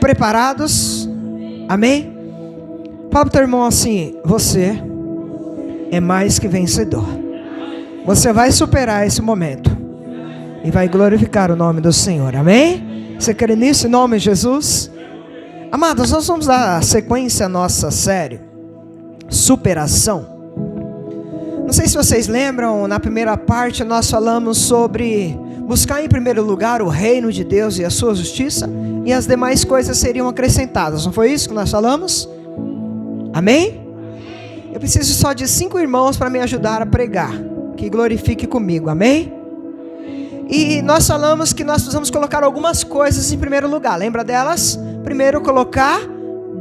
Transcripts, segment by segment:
preparados? Amém? Fala para o teu irmão assim: você é mais que vencedor. Você vai superar esse momento e vai glorificar o nome do Senhor. Amém? Você crê nisso em nome de Jesus? Amados, nós vamos dar sequência à nossa série Superação. Não sei se vocês lembram, na primeira parte nós falamos sobre buscar em primeiro lugar o reino de Deus e a sua justiça, e as demais coisas seriam acrescentadas. Não foi isso que nós falamos? Amém? Eu preciso só de 5 irmãos para me ajudar a pregar, que glorifique comigo. Amém? E nós falamos que nós precisamos colocar algumas coisas em primeiro lugar. Lembra delas? Primeiro, colocar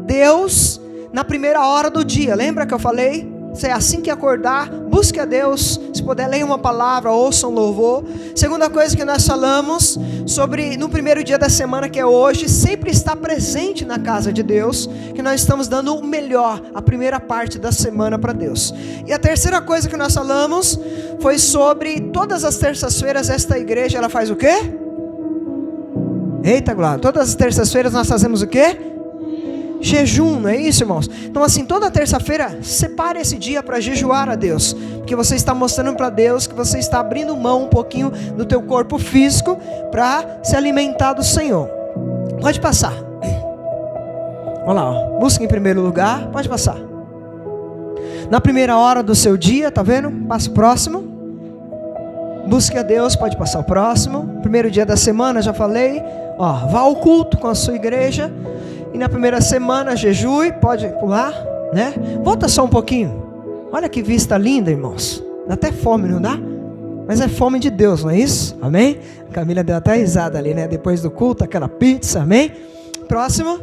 Deus na primeira hora do dia. Lembra que eu falei? Se é assim que acordar, busque a Deus. Se puder, leia uma palavra, ouça um louvor. Segunda coisa que nós falamos sobre, no primeiro dia da semana, que é hoje, sempre estar presente na casa de Deus, que nós estamos dando o melhor, a primeira parte da semana para Deus. E a terceira coisa que nós falamos foi sobre todas as terças-feiras esta igreja, ela faz o quê? Eita glória, todas as terças-feiras nós fazemos o quê? Jejum, não é isso, irmãos? Então assim, toda terça-feira, separe esse dia para jejuar a Deus, porque você está mostrando para Deus que você está abrindo mão um pouquinho do teu corpo físico para se alimentar do Senhor. Pode passar. Olha lá, ó. Busque em primeiro lugar, pode passar. Na primeira hora do seu dia, tá vendo? Passa o próximo. Busque a Deus, pode passar o próximo. Primeiro dia da semana, já falei. Ó, vá ao culto com a sua igreja. E na primeira semana, jejue, pode pular, né? Volta só um pouquinho. Olha que vista linda, irmãos. Dá até fome, não dá? Mas é fome de Deus, não é isso? Amém? A Camila deu até risada ali, né? Depois do culto, aquela pizza, amém? Próximo.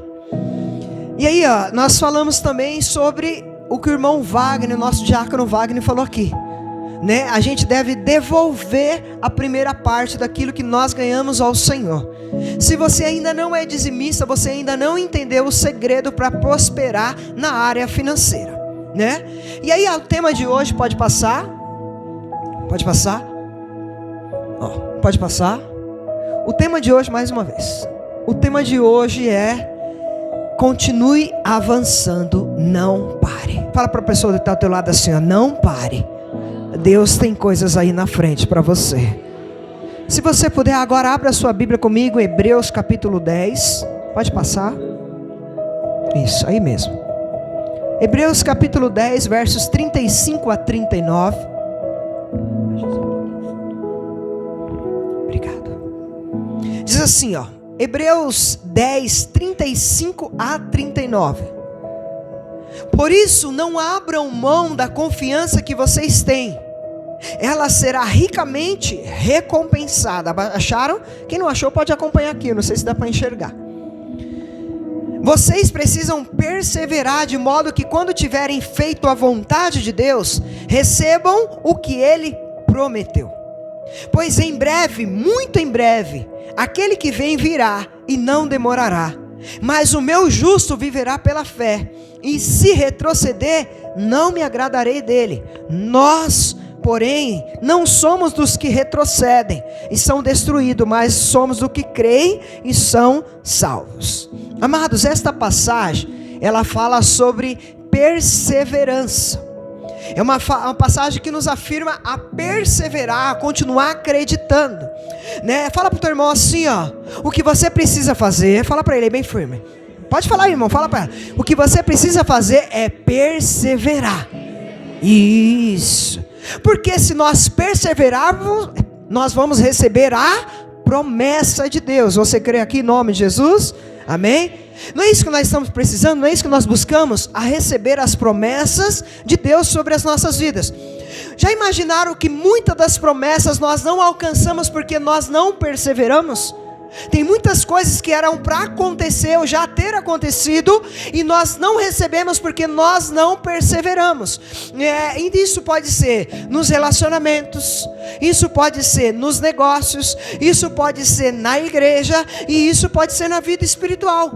E aí, ó, nós falamos também sobre o que o irmão Wagner, o nosso diácono Wagner falou aqui, né? A gente deve devolver a primeira parte daquilo que nós ganhamos ao Senhor. Se você ainda não é dizimista, você ainda não entendeu o segredo para prosperar na área financeira, né? E aí o tema de hoje, pode passar? Pode passar? Ó, pode passar? O tema de hoje, mais uma vez. O tema de hoje é: continue avançando, não pare. Fala para a pessoa que está ao teu lado assim, ó, não pare. Deus tem coisas aí na frente para você. Se você puder agora, abra a sua Bíblia comigo, Hebreus capítulo 10. Pode passar. Isso, aí mesmo. Hebreus capítulo 10, versos 35 a 39. Obrigado. Diz assim, ó. Hebreus 10, 35 a 39. Por isso, não abram mão da confiança que vocês têm. Ela será ricamente recompensada. Acharam? Quem não achou pode acompanhar aqui. Eu não sei se dá para enxergar. Vocês precisam perseverar de modo que quando tiverem feito a vontade de Deus, recebam o que Ele prometeu. Pois em breve, muito em breve, aquele que vem virá e não demorará. Mas o meu justo viverá pela fé. E se retroceder, não me agradarei dele. Nós, porém, não somos dos que retrocedem e são destruídos, mas somos dos que creem e são salvos. Amados, esta passagem, ela fala sobre perseverança. É uma passagem que nos afirma a perseverar, a continuar acreditando, né? Fala para o teu irmão assim, ó, o que você precisa fazer, fala para ele bem firme. Pode falar, irmão, fala para ele. O que você precisa fazer é perseverar. Isso. Porque se nós perseverarmos, nós vamos receber a promessa de Deus. Você crê aqui em nome de Jesus? Amém? Não é isso que nós estamos precisando? Não é isso que nós buscamos? A receber as promessas de Deus sobre as nossas vidas. Já imaginaram que muitas das promessas nós não alcançamos porque nós não perseveramos? Tem muitas coisas que eram para acontecer ou já ter acontecido e nós não recebemos porque nós não perseveramos. E isso pode ser nos relacionamentos, isso pode ser nos negócios, isso pode ser na igreja e isso pode ser na vida espiritual.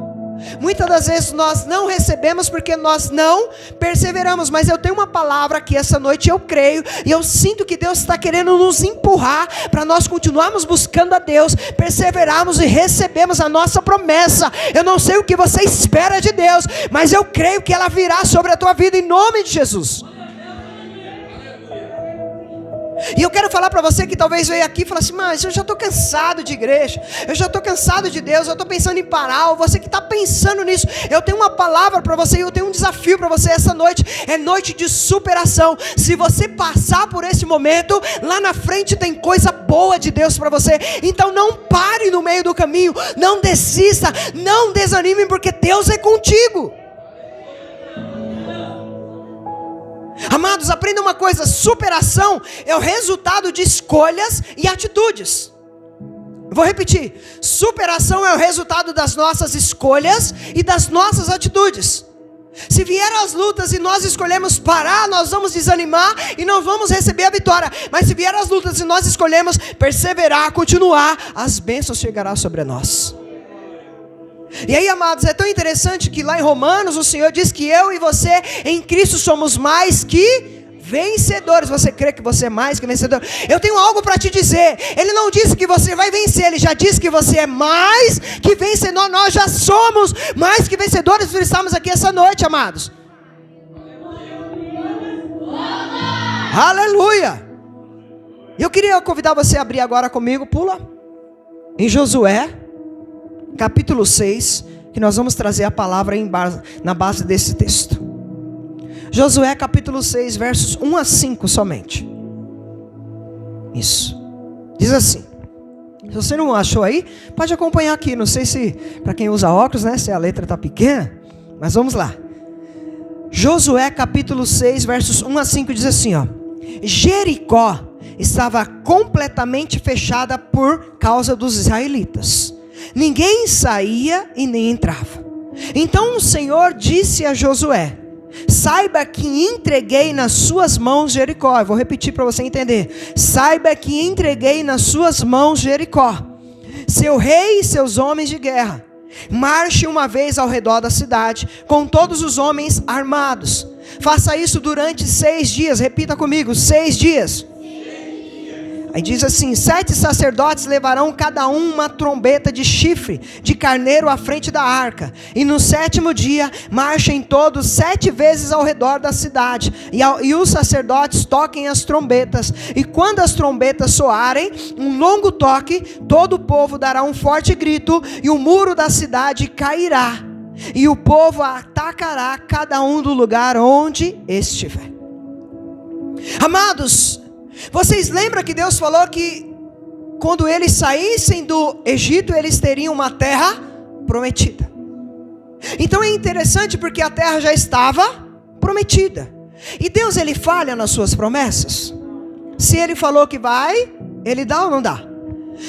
Muitas das vezes nós não recebemos porque nós não perseveramos. Mas eu tenho uma palavra que essa noite eu creio, e eu sinto que Deus está querendo nos empurrar para nós continuarmos buscando a Deus, perseverarmos e recebemos a nossa promessa. Eu não sei o que você espera de Deus, mas eu creio que ela virá sobre a tua vida em nome de Jesus. E eu quero falar para você que talvez veio aqui e fala assim: mas eu já estou cansado de igreja, eu já estou cansado de Deus, eu estou pensando em parar. Ou você que está pensando nisso, eu tenho uma palavra para você, eu tenho um desafio para você essa noite. É noite de superação. Se você passar por esse momento, lá na frente tem coisa boa de Deus para você. Então não pare no meio do caminho, não desista, não desanime, porque Deus é contigo. Amados, aprenda uma coisa: superação é o resultado de escolhas e atitudes. Vou repetir: superação é o resultado das nossas escolhas e das nossas atitudes. Se vieram as lutas e nós escolhemos parar, nós vamos desanimar e não vamos receber a vitória. Mas se vieram as lutas e nós escolhemos perseverar, continuar, as bênçãos chegarão sobre nós. E aí, amados, é tão interessante que lá em Romanos o Senhor diz que eu e você em Cristo somos mais que vencedores. Você crê que você é mais que vencedor? Eu tenho algo para te dizer. Ele não disse que você vai vencer, ele já disse que você é mais que vencedor. Nós já somos mais que vencedores por estarmos aqui essa noite, amados. Aleluia! Eu queria convidar você a abrir agora comigo, pula, em Josué capítulo 6, que nós vamos trazer a palavra na base desse texto. Josué capítulo 6, versos 1 a 5 somente. Isso. Diz assim. Se você não achou aí, pode acompanhar aqui. Não sei se, para quem usa óculos, né, se a letra está pequena, mas vamos lá. Josué capítulo 6, versos 1 a 5 diz assim, ó: Jericó estava completamente fechada por causa dos israelitas. Ninguém saía e nem entrava. Então o Senhor disse a Josué: saiba que entreguei nas suas mãos Jericó. Eu vou repetir para você entender. Saiba que entreguei nas suas mãos Jericó, seu rei e seus homens de guerra. Marche uma vez ao redor da cidade, com todos os homens armados. Faça isso durante 6 dias. Repita comigo: 6 dias. Aí diz assim: 7 sacerdotes levarão cada um uma trombeta de chifre de carneiro à frente da arca. E no 7º dia marchem todos 7 vezes ao redor da cidade. E os sacerdotes toquem as trombetas. E quando as trombetas soarem um longo toque, todo o povo dará um forte grito, e o muro da cidade cairá. E o povo atacará cada um do lugar onde estiver. Amados, vocês lembram que Deus falou que quando eles saíssem do Egito, eles teriam uma terra prometida. Então é interessante porque a terra já estava prometida. E Deus, ele falha nas suas promessas? Se ele falou que vai, ele dá ou não dá?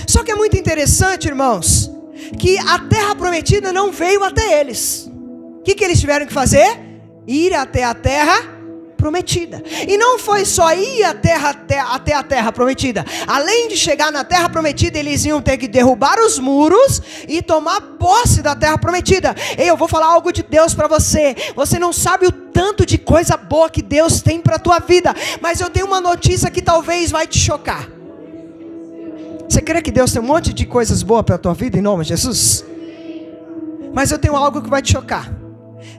Só que é muito interessante, irmãos, que a terra prometida não veio até eles. O que eles tiveram que fazer? Ir até a terra prometida. E não foi só ir até a terra prometida. Além de chegar na terra prometida, eles iam ter que derrubar os muros e tomar posse da terra prometida. Ei, eu vou falar algo de Deus para você. Você não sabe o tanto de coisa boa que Deus tem para a tua vida, mas eu tenho uma notícia que talvez vai te chocar. Você crê que Deus tem um monte de coisas boas para a tua vida em nome de Jesus? Mas eu tenho algo que vai te chocar.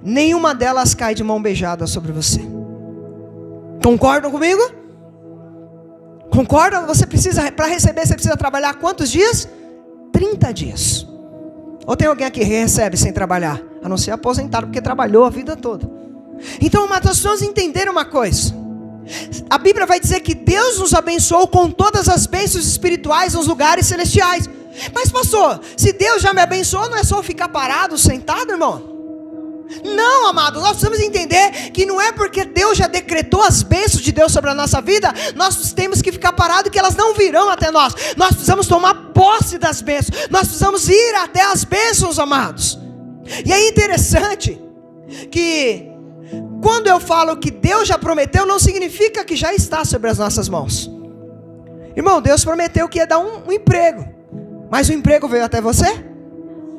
Nenhuma delas cai de mão beijada sobre você. Concordam comigo? Concordam? Você precisa, para receber, você precisa trabalhar quantos dias? 30 dias. Ou tem alguém aqui que recebe sem trabalhar? A não ser aposentado, porque trabalhou a vida toda. Então, nós precisamos entender uma coisa. A Bíblia vai dizer que Deus nos abençoou com todas as bênçãos espirituais nos lugares celestiais. Mas pastor, se Deus já me abençoou, não é só ficar parado, sentado, irmão? Não, amado, nós precisamos entender que não é porque Deus já decretou as bênçãos de Deus sobre a nossa vida, nós temos que ficar parados, que elas não virão até nós. Nós precisamos tomar posse das bênçãos, nós precisamos ir até as bênçãos, amados. E é interessante que quando eu falo que Deus já prometeu, não significa que já está sobre as nossas mãos. Irmão, Deus prometeu que ia dar um emprego, mas o emprego veio até você?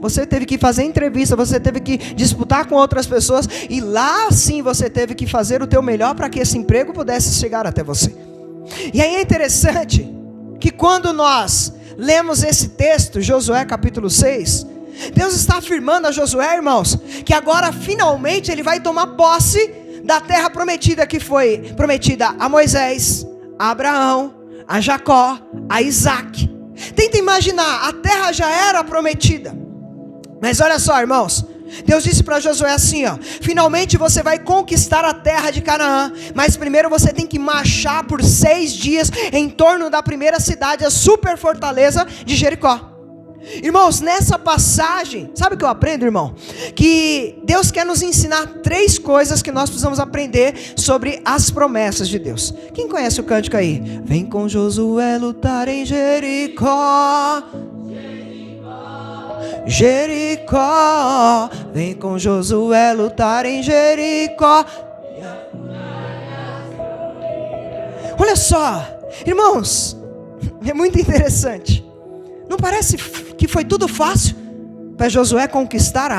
Você teve que fazer entrevista, você teve que disputar com outras pessoas, e lá sim você teve que fazer o teu melhor para que esse emprego pudesse chegar até você. E aí é interessante que quando nós lemos esse texto, Josué capítulo 6, Deus está afirmando a Josué, irmãos, que agora finalmente ele vai tomar posse da terra prometida, que foi prometida a Moisés, a Abraão, a Jacó, a Isaac. Tenta imaginar, a terra já era prometida. Mas olha só, irmãos, Deus disse para Josué assim, ó: finalmente você vai conquistar a terra de Canaã, mas primeiro você tem que marchar por 6 dias em torno da primeira cidade, a super fortaleza de Jericó. Irmãos, nessa passagem, sabe o que eu aprendo, irmão? Que Deus quer nos ensinar 3 coisas que nós precisamos aprender sobre as promessas de Deus. Quem conhece o cântico aí? Vem com Josué lutar em Jericó, Jericó, vem com Josué lutar em Jericó. Olha só, irmãos, é muito interessante. Não parece que foi tudo fácil para Josué conquistar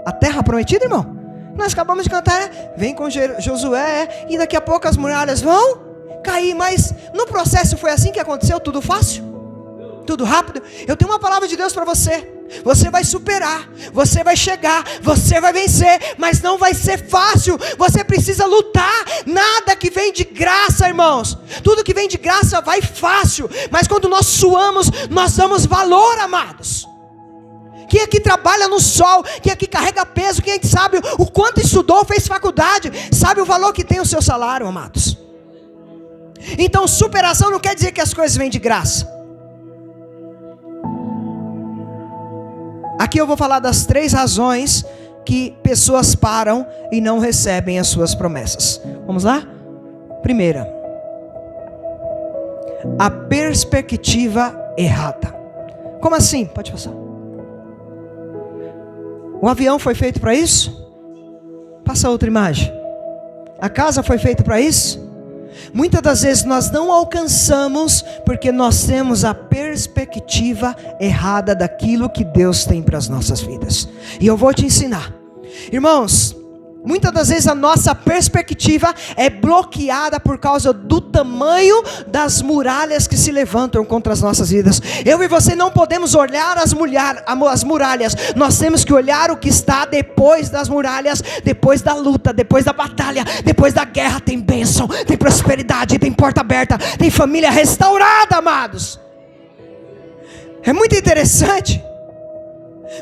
a terra prometida, irmão? Nós acabamos de cantar, vem com Josué, e daqui a pouco as muralhas vão cair. Mas no processo foi assim que aconteceu? Tudo fácil? Tudo rápido? Eu tenho uma palavra de Deus para você. Você vai superar, você vai chegar, você vai vencer, mas não vai ser fácil. Você precisa lutar. Nada que vem de graça, irmãos. Tudo que vem de graça vai fácil, mas quando nós suamos, nós damos valor, amados. Quem aqui trabalha no sol, quem aqui carrega peso, quem sabe o quanto estudou, fez faculdade, sabe o valor que tem o seu salário, amados. Então superação não quer dizer que as coisas vêm de graça. Aqui eu vou falar das 3 razões que pessoas param e não recebem as suas promessas. Vamos lá? Primeira, a perspectiva errada. Como assim? Pode passar. O avião foi feito para isso? Passa outra imagem. A casa foi feita para isso? Muitas das vezes nós não alcançamos porque nós temos a perspectiva errada daquilo que Deus tem para as nossas vidas. E eu vou te ensinar. Irmãos, muitas das vezes a nossa perspectiva é bloqueada por causa do tamanho das muralhas que se levantam contra as nossas vidas. Eu e você não podemos olhar as muralhas, nós temos que olhar o que está depois das muralhas, depois da luta, depois da batalha, depois da guerra. Tem bênção, tem prosperidade, tem porta aberta, tem família restaurada, amados. É muito interessante.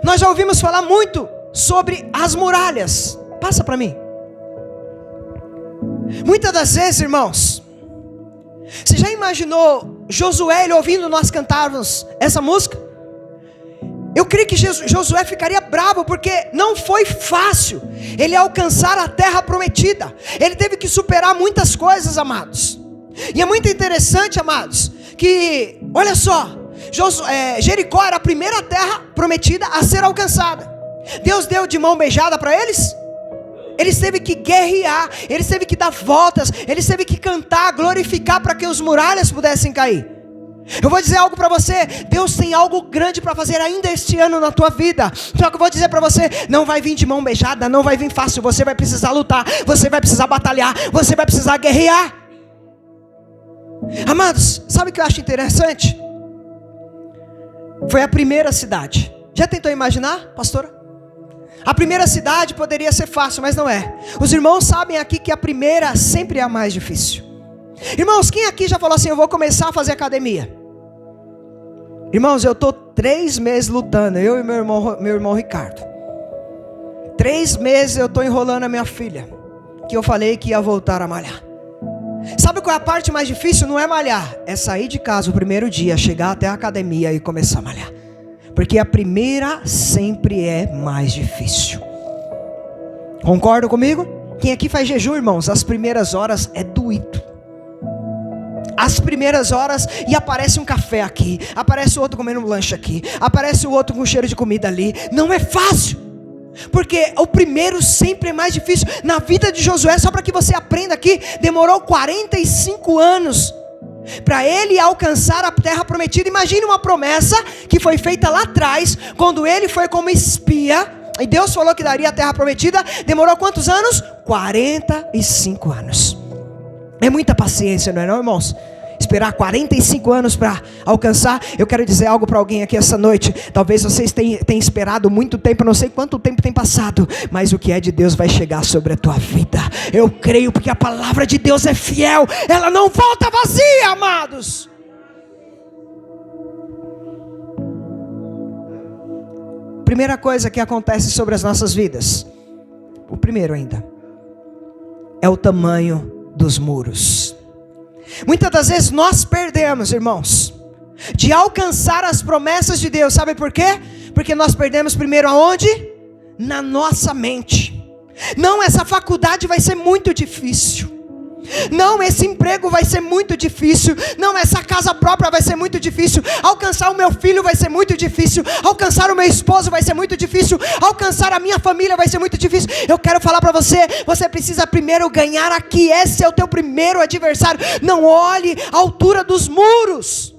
Nós já ouvimos falar muito sobre as muralhas. Passa para mim. Muitas das vezes, irmãos, você já imaginou Josué ouvindo nós cantarmos essa música? Eu creio que Josué ficaria bravo, porque não foi fácil ele alcançar a terra prometida. Ele teve que superar muitas coisas, amados. E é muito interessante, amados, que, olha só, Jericó era a primeira terra prometida a ser alcançada. Deus deu de mão beijada para eles? Eles teve que guerrear, eles teve que dar voltas, eles teve que cantar, glorificar para que os muralhas pudessem cair. Eu vou dizer algo para você, Deus tem algo grande para fazer ainda este ano na tua vida. Só que eu vou dizer para você, não vai vir de mão beijada, não vai vir fácil. Você vai precisar lutar, você vai precisar batalhar, você vai precisar guerrear. Amados, sabe o que eu acho interessante? Foi a primeira cidade. Já tentou imaginar, pastora? A primeira cidade poderia ser fácil, mas não é. Os irmãos sabem aqui que a primeira sempre é a mais difícil. Irmãos, quem aqui já falou assim, eu vou começar a fazer academia? Irmãos, eu estou 3 meses lutando, eu e meu irmão Ricardo. 3 meses eu estou enrolando a minha filha, que eu falei que ia voltar a malhar. Sabe qual é a parte mais difícil? Não é malhar, é sair de casa o primeiro dia, chegar até a academia e começar a malhar. Porque a primeira sempre é mais difícil. Concorda comigo? Quem aqui faz jejum, irmãos, as primeiras horas é doído. As primeiras horas, e aparece um café aqui, aparece o outro comendo um lanche aqui, aparece o outro com cheiro de comida ali. Não é fácil, porque o primeiro sempre é mais difícil. Na vida de Josué, só para que você aprenda aqui, demorou 45 anos para ele alcançar a terra prometida. Imagine uma promessa que foi feita lá atrás, quando ele foi como espia, e Deus falou que daria a terra prometida. Demorou quantos anos? 45 anos. É muita paciência, não é não, irmãos? Esperar 45 anos para alcançar. Eu quero dizer algo para alguém aqui essa noite. Talvez vocês tenham esperado muito tempo, não sei quanto tempo tem passado, mas o que é de Deus vai chegar sobre a tua vida. Eu creio, porque a palavra de Deus é fiel, ela não volta vazia, amados. Primeira coisa que acontece sobre as nossas vidas, o primeiro ainda, é o tamanho dos muros. Muitas das vezes nós perdemos, irmãos, de alcançar as promessas de Deus. Sabe por quê? Porque nós perdemos primeiro aonde? Na nossa mente. Não, essa faculdade vai ser muito difícil. Não, esse emprego vai ser muito difícil. Não, essa casa própria vai ser muito difícil. Alcançar o meu filho vai ser muito difícil. Alcançar o meu esposo vai ser muito difícil. Alcançar a minha família vai ser muito difícil. Eu quero falar para você, você precisa primeiro ganhar aqui. Esse é o teu primeiro adversário. Não olhe a altura dos muros.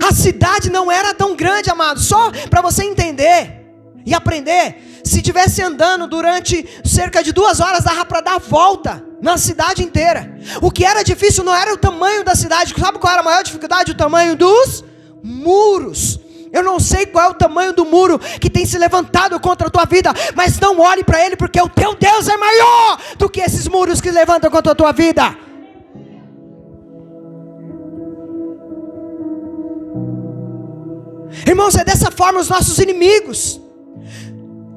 A cidade não era tão grande, amado. Só para você entender e aprender. Se estivesse andando durante cerca de 2 horas, dava para dar a volta na cidade inteira. O que era difícil não era o tamanho da cidade. Sabe qual era a maior dificuldade? O tamanho dos muros. Eu não sei qual é o tamanho do muro que tem se levantado contra a tua vida, mas não olhe para ele, porque o teu Deus é maior do que esses muros que levantam contra a tua vida. Irmãos, é dessa forma os nossos inimigos.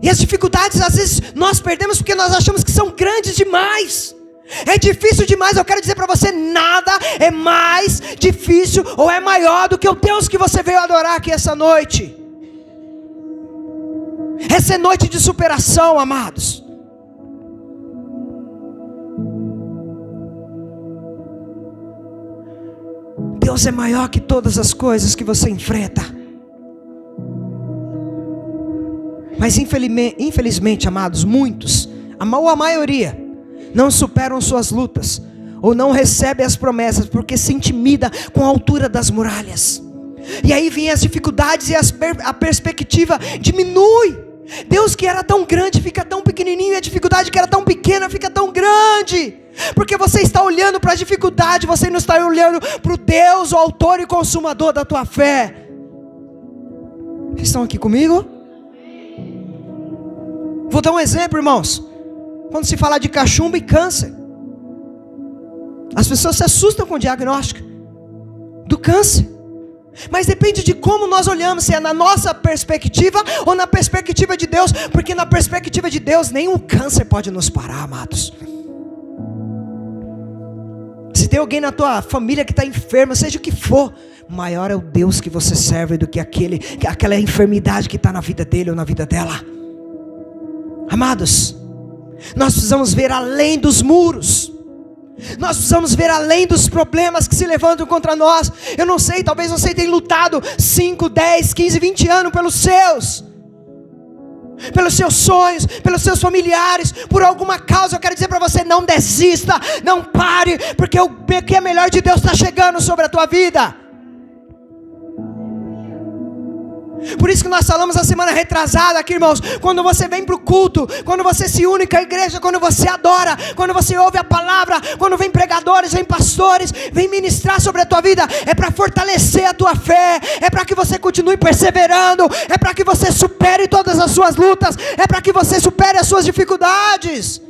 E as dificuldades, às vezes, nós perdemos porque nós achamos que são grandes demais. É difícil demais. Eu quero dizer para você, nada é mais difícil ou é maior do que o Deus que você veio adorar aqui essa noite. Essa é noite de superação, amados. Deus é maior que todas as coisas que você enfrenta. Mas infelizmente, amados, muitos, ou a maioria, não superam suas lutas, ou não recebem as promessas, porque se intimida com a altura das muralhas. E aí vem as dificuldades e a perspectiva diminui. Deus que era tão grande fica tão pequenininho, e a dificuldade que era tão pequena fica tão grande. Porque você está olhando para a dificuldade, você não está olhando para o Deus, o autor e consumador da tua fé. Vocês estão aqui comigo? Vou dar um exemplo, irmãos. Quando se fala de cachumba e câncer, as pessoas se assustam com o diagnóstico do câncer. Mas depende de como nós olhamos, se é na nossa perspectiva ou na perspectiva de Deus. Porque na perspectiva de Deus, nenhum câncer pode nos parar, amados. Se tem alguém na tua família que está enfermo, seja o que for, maior é o Deus que você serve do que aquela enfermidade que está na vida dele ou na vida dela. Amados, nós precisamos ver além dos muros. Nós precisamos ver além dos problemas que se levantam contra nós. Eu não sei, talvez você tenha lutado 5, 10, 15, 20 anos pelos seus sonhos, pelos seus familiares, por alguma causa. Eu quero dizer para você, não desista, não pare, porque o que é melhor de Deus está chegando sobre a tua vida. Por isso que nós falamos a semana retrasada aqui, irmãos, quando você vem para o culto, quando você se une com a igreja, quando você adora, quando você ouve a palavra, quando vem pregadores, vem pastores, vem ministrar sobre a tua vida, é para fortalecer a tua fé, é para que você continue perseverando, é para que você supere todas as suas lutas, é para que você supere as suas dificuldades.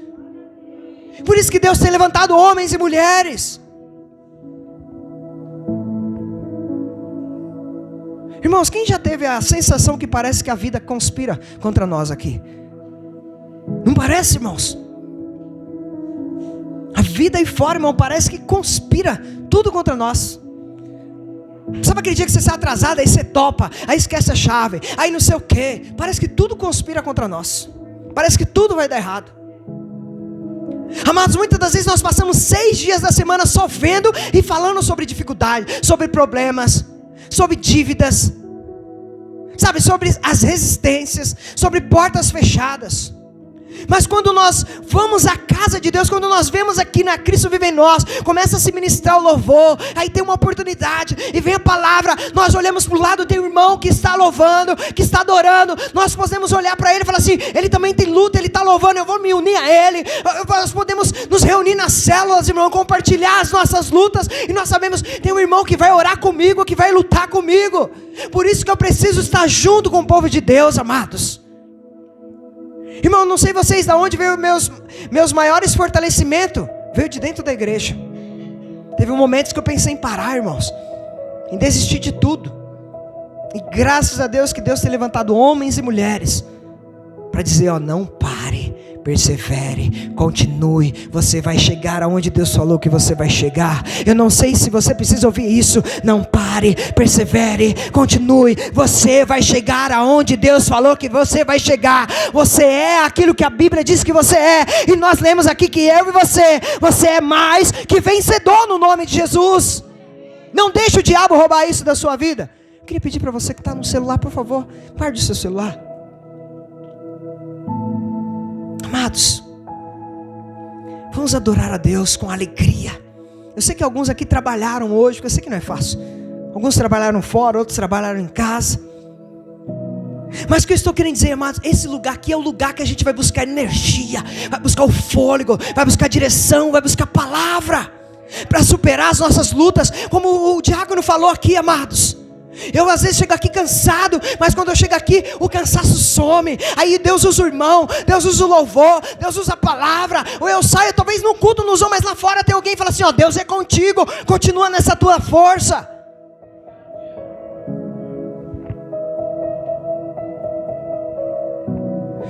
Por isso que Deus tem levantado homens e mulheres. Irmãos, quem já teve a sensação que parece que a vida conspira contra nós aqui? Não parece, irmãos? A vida aí fora, irmão, parece que conspira tudo contra nós. Sabe aquele dia que você está atrasado, aí você topa, aí esquece a chave, aí não sei o que. Parece que tudo conspira contra nós. Parece que tudo vai dar errado. Amados, muitas das vezes nós passamos 6 dias da semana só vendo e falando sobre dificuldade, sobre problemas, sobre dívidas, sabe, sobre as resistências, sobre portas fechadas. Mas quando nós vamos à casa de Deus, quando nós vemos aqui na Cristo vive em nós, começa a se ministrar o louvor, aí tem uma oportunidade, e vem a palavra, nós olhamos para o lado, tem um irmão que está louvando, que está adorando, nós podemos olhar para ele e falar assim, ele também tem luta, ele está louvando, eu vou me unir a ele, nós podemos nos reunir nas células, irmão, compartilhar as nossas lutas, e nós sabemos, tem um irmão que vai orar comigo, que vai lutar comigo, por isso que eu preciso estar junto com o povo de Deus, amados. Irmão, não sei vocês de onde veio meus maiores fortalecimentos. Veio de dentro da igreja. Teve momentos que eu pensei em parar, irmãos, em desistir de tudo. E graças a Deus que Deus tem levantado homens e mulheres para dizer, ó, não pare, persevere, continue, você vai chegar aonde Deus falou que você vai chegar. Eu não sei se você precisa ouvir isso. Não pare, persevere, continue, você vai chegar aonde Deus falou que você vai chegar. Você é aquilo que a Bíblia diz que você é, e nós lemos aqui que eu e você é mais que vencedor no nome de Jesus. Não deixe o diabo roubar isso da sua vida. Eu queria pedir para você que está no celular, por favor, guarde o seu celular. Amados, vamos adorar a Deus com alegria. Eu sei que alguns aqui trabalharam hoje, porque eu sei que não é fácil. Alguns trabalharam fora, outros trabalharam em casa. Mas o que eu estou querendo dizer, amados, esse lugar aqui é o lugar que a gente vai buscar energia, vai buscar o fôlego, vai buscar direção, vai buscar palavra, para superar as nossas lutas, como o diácono falou aqui, amados. Eu às vezes chego aqui cansado, mas quando eu chego aqui o cansaço some. Aí Deus usa o irmão, Deus usa o louvor, Deus usa a palavra. Ou eu saio, talvez no culto não usou, mas lá fora tem alguém que fala assim, ó, Deus é contigo, continua nessa tua força.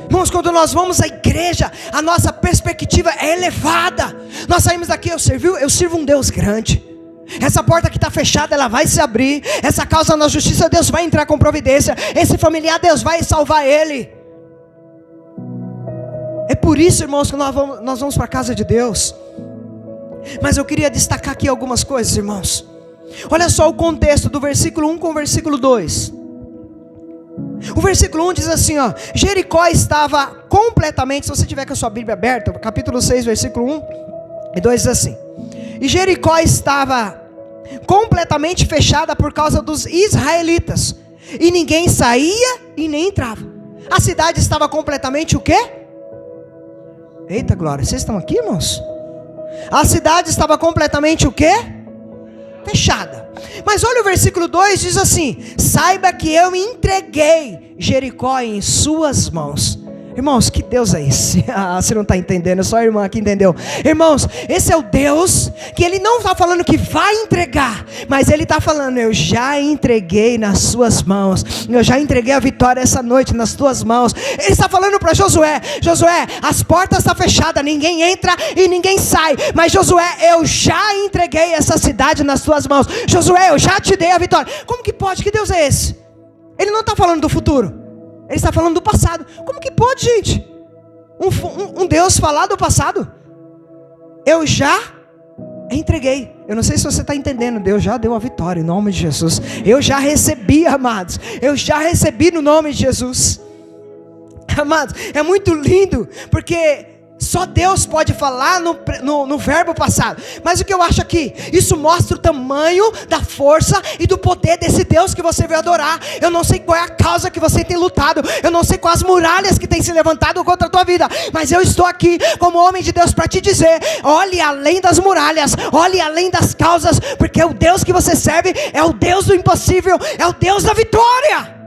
Irmãos, quando nós vamos à igreja, a nossa perspectiva é elevada. Nós saímos daqui, eu sirvo um Deus grande. Essa porta que está fechada, ela vai se abrir. Essa causa na justiça, Deus vai entrar com providência. Esse familiar, Deus vai salvar ele. É por isso, irmãos, que nós vamos para a casa de Deus. Mas eu queria destacar aqui algumas coisas, irmãos. Olha só o contexto do versículo 1 com o versículo 2. O versículo 1 diz assim, ó, Jericó estava completamente, se você tiver com a sua Bíblia aberta, capítulo 6, versículo 1 e 2 diz assim, e Jericó estava completamente fechada por causa dos israelitas, e ninguém saía e nem entrava. A cidade estava completamente o quê? Eita glória, vocês estão aqui, irmãos? A cidade estava completamente o quê? Fechada. Mas olha o versículo 2, diz assim, saiba que eu entreguei Jericó em suas mãos. Irmãos, que Deus é esse? Você não está entendendo, só a irmã aqui entendeu. Irmãos, esse é o Deus que Ele não está falando que vai entregar, mas Ele está falando, eu já entreguei nas suas mãos, eu já entreguei a vitória essa noite nas tuas mãos. Ele está falando para Josué, Josué, as portas estão fechadas, ninguém entra e ninguém sai, mas Josué, eu já entreguei essa cidade nas tuas mãos. Josué, eu já te dei a vitória. Como que pode? Que Deus é esse? Ele não está falando do futuro, Ele está falando do passado. Como que pode, gente? Um Deus falar do passado? Eu já entreguei. Eu não sei se você está entendendo. Deus já deu a vitória em nome de Jesus. Eu já recebi, amados. Eu já recebi no nome de Jesus. Amados, é muito lindo, porque só Deus pode falar no verbo passado. Mas o que eu acho aqui, isso mostra o tamanho da força e do poder desse Deus que você veio adorar. Eu não sei qual é a causa que você tem lutado, eu não sei quais muralhas que tem se levantado contra a tua vida, mas eu estou aqui como homem de Deus para te dizer, olhe além das muralhas, olhe além das causas, porque o Deus que você serve é o Deus do impossível, é o Deus da vitória.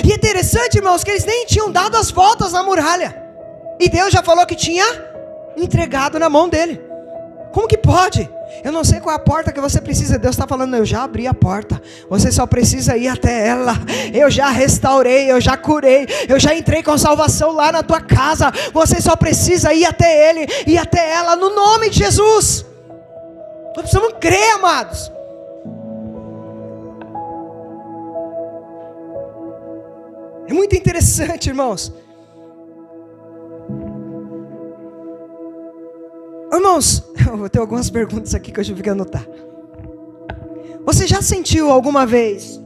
E é interessante, irmãos, que eles nem tinham dado as voltas na muralha, e Deus já falou que tinha entregado na mão dele. Como que pode? Eu não sei qual é a porta que você precisa. Deus está falando, eu já abri a porta, você só precisa ir até ela. Eu já restaurei, eu já curei, eu já entrei com salvação lá na tua casa. Você só precisa ir até ele e até ela, no nome de Jesus. Nós precisamos crer, amados. É muito interessante, irmãos. Irmãos, eu vou ter algumas perguntas aqui que eu tive que anotar. Você já sentiu alguma vez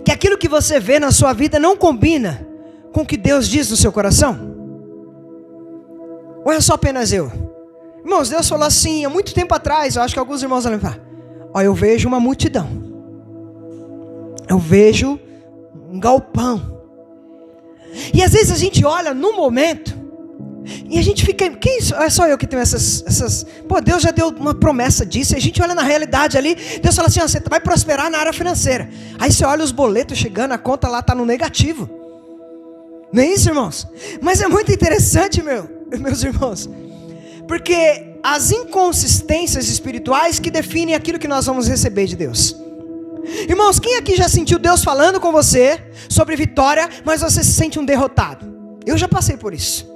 que aquilo que você vê na sua vida não combina com o que Deus diz no seu coração? Ou é só apenas eu? Irmãos, Deus falou assim, há muito tempo atrás, eu acho que alguns irmãos vão lembrar. Ó, eu vejo uma multidão. Eu vejo um galpão. E às vezes a gente olha no momento e a gente fica, que isso? É só eu que tenho essas... Pô, Deus já deu uma promessa disso. E a gente olha na realidade ali, Deus fala assim, ó, você vai prosperar na área financeira. Aí você olha os boletos chegando, a conta lá está no negativo. Não é isso, irmãos? Mas é muito interessante, meus irmãos, porque as inconsistências espirituais que definem aquilo que nós vamos receber de Deus. Irmãos, quem aqui já sentiu Deus falando com você sobre vitória, mas você se sente um derrotado? Eu já passei por isso.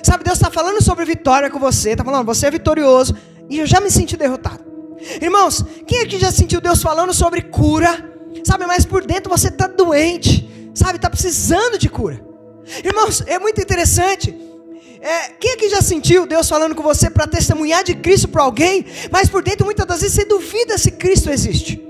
Sabe, Deus está falando sobre vitória com você, está falando, você é vitorioso, e eu já me senti derrotado. Irmãos, quem aqui já sentiu Deus falando sobre cura? Sabe, mas por dentro você está doente, sabe, está precisando de cura. Irmãos, é muito interessante. Quem aqui já sentiu Deus falando com você para testemunhar de Cristo para alguém, mas por dentro muitas das vezes você duvida se Cristo existe?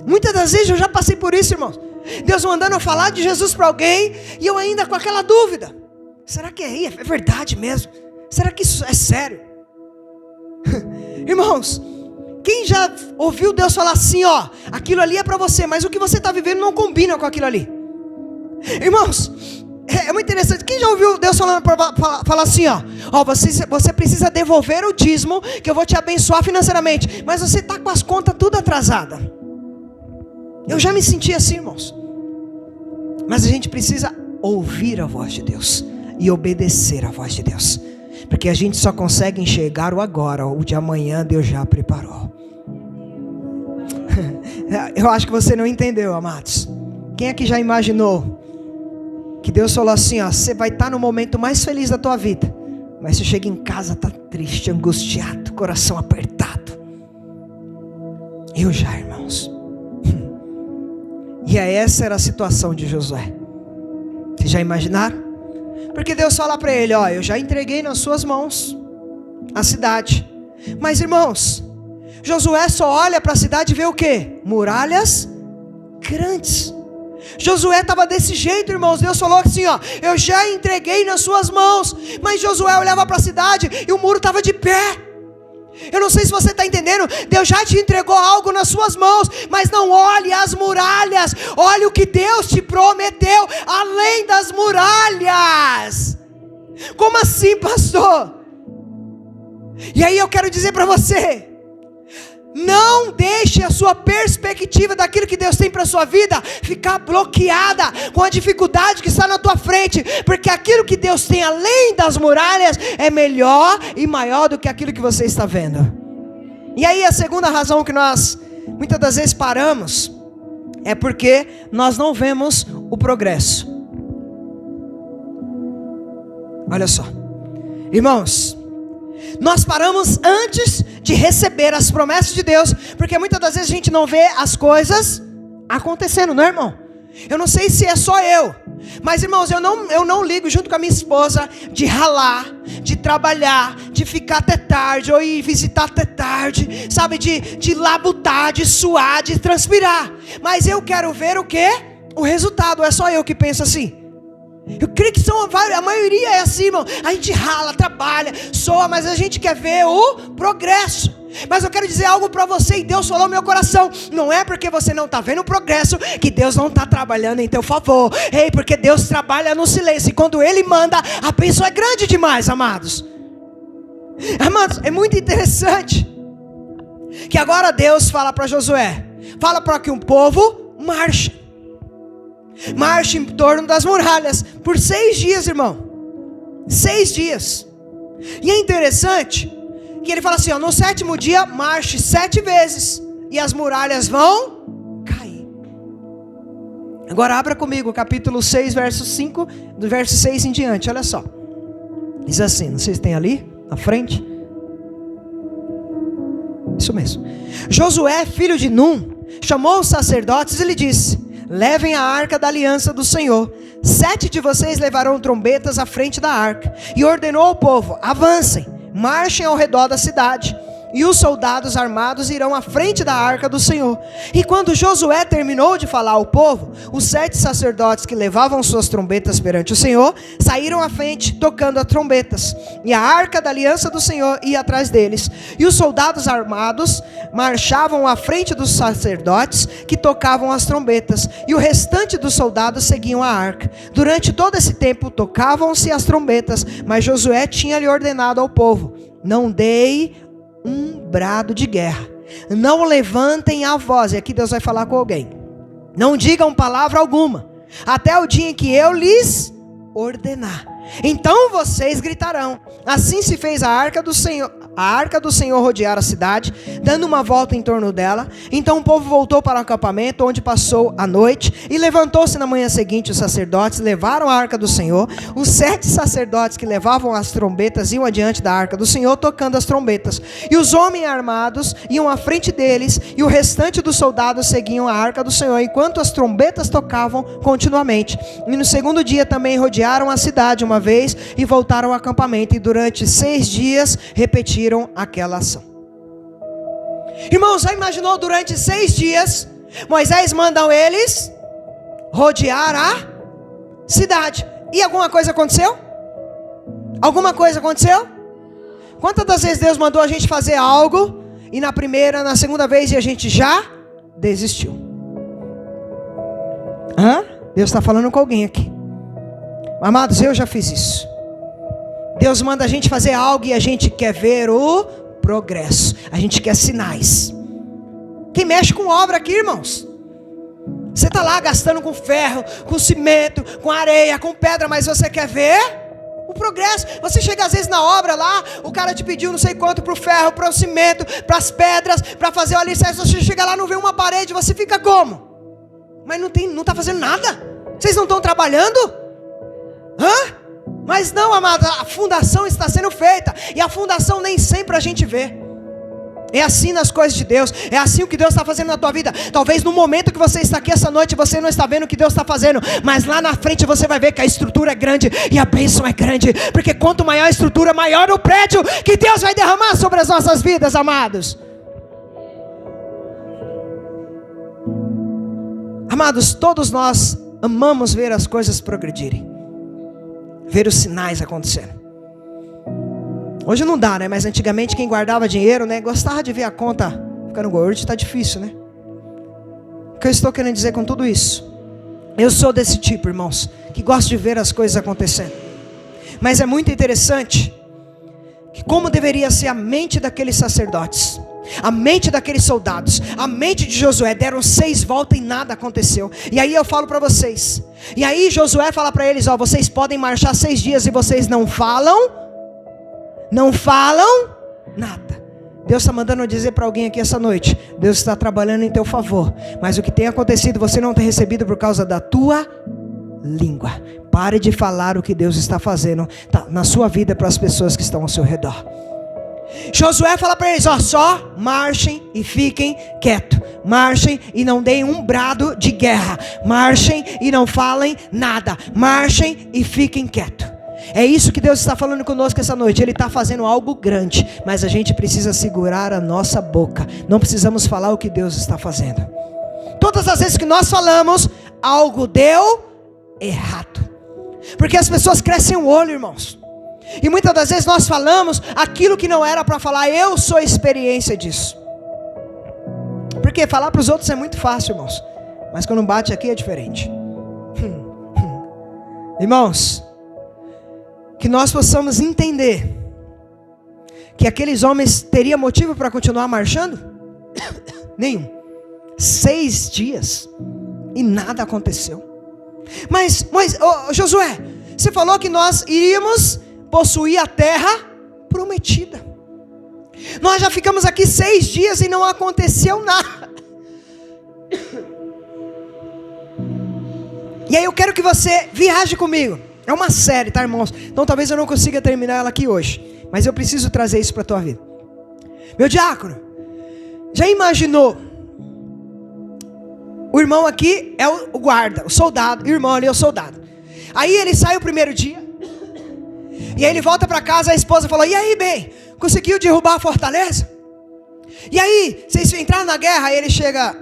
Muitas das vezes eu já passei por isso, irmãos. Deus mandando eu falar de Jesus para alguém e eu ainda com aquela dúvida. Será que é verdade mesmo? Será que isso é sério? Irmãos, quem já ouviu Deus falar assim, ó, aquilo ali é para você, mas o que você está vivendo não combina com aquilo ali? Irmãos, é muito interessante. Quem já ouviu Deus falando falar assim, ó, você precisa devolver o dízimo, que eu vou te abençoar financeiramente, mas você está com as contas tudo atrasadas. Eu já me senti assim, irmãos. Mas a gente precisa ouvir a voz de Deus e obedecer a voz de Deus, porque a gente só consegue enxergar o agora. O de amanhã Deus já preparou. Eu acho que você não entendeu, amados. Quem aqui já imaginou que Deus falou assim, ó, você vai estar no momento mais feliz da tua vida, mas você chega em casa, está triste, angustiado, coração apertado? Eu já, irmãos. E essa era a situação de Josué. Vocês já imaginaram? Porque Deus fala para ele, ó, eu já entreguei nas suas mãos a cidade. Mas, irmãos, Josué só olha para a cidade e vê o quê? Muralhas grandes. Josué estava desse jeito, irmãos. Deus falou assim, ó, eu já entreguei nas suas mãos. Mas Josué olhava para a cidade e o muro estava de pé. Eu não sei se você está entendendo. Deus já te entregou algo nas suas mãos, mas não olhe as muralhas. Olhe o que Deus te prometeu além das muralhas. Como assim, pastor? E aí eu quero dizer para você, não deixe a sua perspectiva daquilo que Deus tem para a sua vida ficar bloqueada com a dificuldade que está na tua frente, porque aquilo que Deus tem além das muralhas é melhor e maior do que aquilo que você está vendo. E aí a segunda razão que nós muitas das vezes paramos é porque nós não vemos o progresso. Olha só, irmãos, nós paramos antes de receber as promessas de Deus, porque muitas das vezes a gente não vê as coisas acontecendo, não é, irmão? Eu não sei se é só eu, mas, irmãos, eu não ligo junto com a minha esposa de ralar, de trabalhar, de ficar até tarde, ou ir visitar até tarde, sabe, de labutar, de suar, de transpirar. Mas eu quero ver o quê? O resultado. É só eu que penso assim? Eu creio que a maioria é assim, irmão. A gente rala, trabalha, soa, mas a gente quer ver o progresso. Mas eu quero dizer algo para você, e Deus falou no meu coração: não é porque você não está vendo o progresso que Deus não está trabalhando em teu favor. Ei, porque Deus trabalha no silêncio, e quando Ele manda, a bênção é grande demais, amados. Amados, é muito interessante que agora Deus fala para Josué: fala para que um povo marche em torno das muralhas por 6 dias, irmão. 6 dias. E é interessante que ele fala assim, ó, no 7º dia marche 7 vezes e as muralhas vão cair. Agora abra comigo o capítulo 6, verso 5, do verso 6 em diante. Olha só, diz assim, não sei se tem ali na frente. Isso mesmo. Josué, filho de Num, chamou os sacerdotes e lhe disse: levem a arca da aliança do Senhor. 7 de vocês levarão trombetas à frente da arca. E ordenou ao povo: avancem, marchem ao redor da cidade. e os soldados armados irão à frente da arca do Senhor. E quando Josué terminou de falar ao povo, os 7 sacerdotes que levavam suas trombetas perante o Senhor, saíram à frente, tocando as trombetas. E a arca da aliança do Senhor ia atrás deles. E os soldados armados marchavam à frente dos sacerdotes, que tocavam as trombetas. E o restante dos soldados seguiam a arca. Durante todo esse tempo, tocavam-se as trombetas, mas Josué tinha lhe ordenado ao povo: não dei um brado de guerra, não levantem a voz. E aqui Deus vai falar com alguém: não digam palavra alguma, até o dia em que eu lhes ordenar. Então vocês gritarão. Assim se fez a arca do Senhor rodear a cidade, dando uma volta em torno dela. Então o povo voltou para o acampamento, onde passou a noite. E levantou-se na manhã seguinte os sacerdotes, levaram a arca do Senhor. Os 7 sacerdotes que levavam as trombetas iam adiante da arca do Senhor, tocando as trombetas. E os homens armados iam à frente deles, e o restante dos soldados seguiam a arca do Senhor, enquanto as trombetas tocavam continuamente. E no segundo dia também rodearam a cidade uma vez, e voltaram ao acampamento. E durante 6 dias repetiram aquela ação. Irmãos, já imaginou durante 6 dias Moisés mandam eles rodear a cidade, e alguma coisa aconteceu? Alguma coisa aconteceu? Quantas das vezes Deus mandou a gente fazer algo, e na primeira, na segunda vez a gente já desistiu? Deus está falando com alguém aqui. Amados, eu já fiz isso. Deus manda a gente fazer algo e a gente quer ver o progresso, a gente quer sinais. Quem mexe com obra aqui, irmãos? Você está lá gastando com ferro, com cimento, com areia, com pedra, mas você quer ver o progresso. Você chega às vezes na obra lá, o cara te pediu não sei quanto para o ferro, para o cimento, para as pedras, para fazer o alicerce. Você chega lá, não vê uma parede, você fica como? Mas não está fazendo nada. Vocês não estão trabalhando? Mas não, amado, a fundação está sendo feita, e a fundação nem sempre a gente vê. É assim nas coisas de Deus, é assim o que Deus está fazendo na tua vida. Talvez no momento que você está aqui essa noite, você não está vendo o que Deus está fazendo, mas lá na frente você vai ver que a estrutura é grande, e a bênção é grande, porque quanto maior a estrutura, maior o prédio que Deus vai derramar sobre as nossas vidas, amados. Amados, todos nós amamos ver as coisas progredirem, ver os sinais acontecendo. Hoje não dá, né? Mas antigamente quem guardava dinheiro, né, gostava de ver a conta ficando gorda. Hoje está difícil, né? O que eu estou querendo dizer com tudo isso? Eu sou desse tipo, irmãos, que gosta de ver as coisas acontecendo. Mas é muito interessante que como deveria ser a mente daqueles sacerdotes, a mente daqueles soldados, a mente de Josué. Deram 6 voltas e nada aconteceu. E aí eu falo para vocês, e aí Josué fala para eles: vocês podem marchar 6 dias e vocês não falam nada. Deus está mandando dizer para alguém aqui essa noite: Deus está trabalhando em teu favor, mas o que tem acontecido você não tem recebido por causa da tua língua. Pare de falar o que Deus está fazendo na sua vida para as pessoas que estão ao seu redor. Josué fala para eles: só marchem e fiquem quietos. Marchem e não deem um brado de guerra. Marchem e não falem nada. Marchem e fiquem quietos. É isso que Deus está falando conosco essa noite. Ele está fazendo algo grande, mas a gente precisa segurar a nossa boca. Não precisamos falar o que Deus está fazendo. Todas as vezes que nós falamos, algo deu errado, porque as pessoas crescem o olho, irmãos. E muitas das vezes nós falamos aquilo que não era para falar. Eu sou experiência disso. Porque falar para os outros é muito fácil, irmãos, mas quando bate aqui é diferente. Irmãos, que nós possamos entender que aqueles homens teriam motivo para continuar marchando? Nenhum. 6 dias e nada aconteceu. Mas Josué, você falou que nós iríamos possuir a terra prometida. Nós já ficamos aqui 6 dias e não aconteceu nada. E aí eu quero que você viaje comigo. É uma série, tá, irmãos? Então talvez eu não consiga terminar ela aqui hoje, mas eu preciso trazer isso para a tua vida. Meu diácono, já imaginou? O irmão aqui é o guarda, o soldado. O irmão ali é o soldado. Aí ele sai o primeiro dia, e aí ele volta para casa. A esposa falou: e aí, bem, conseguiu derrubar a fortaleza? E aí, vocês entraram na guerra, aí ele chega,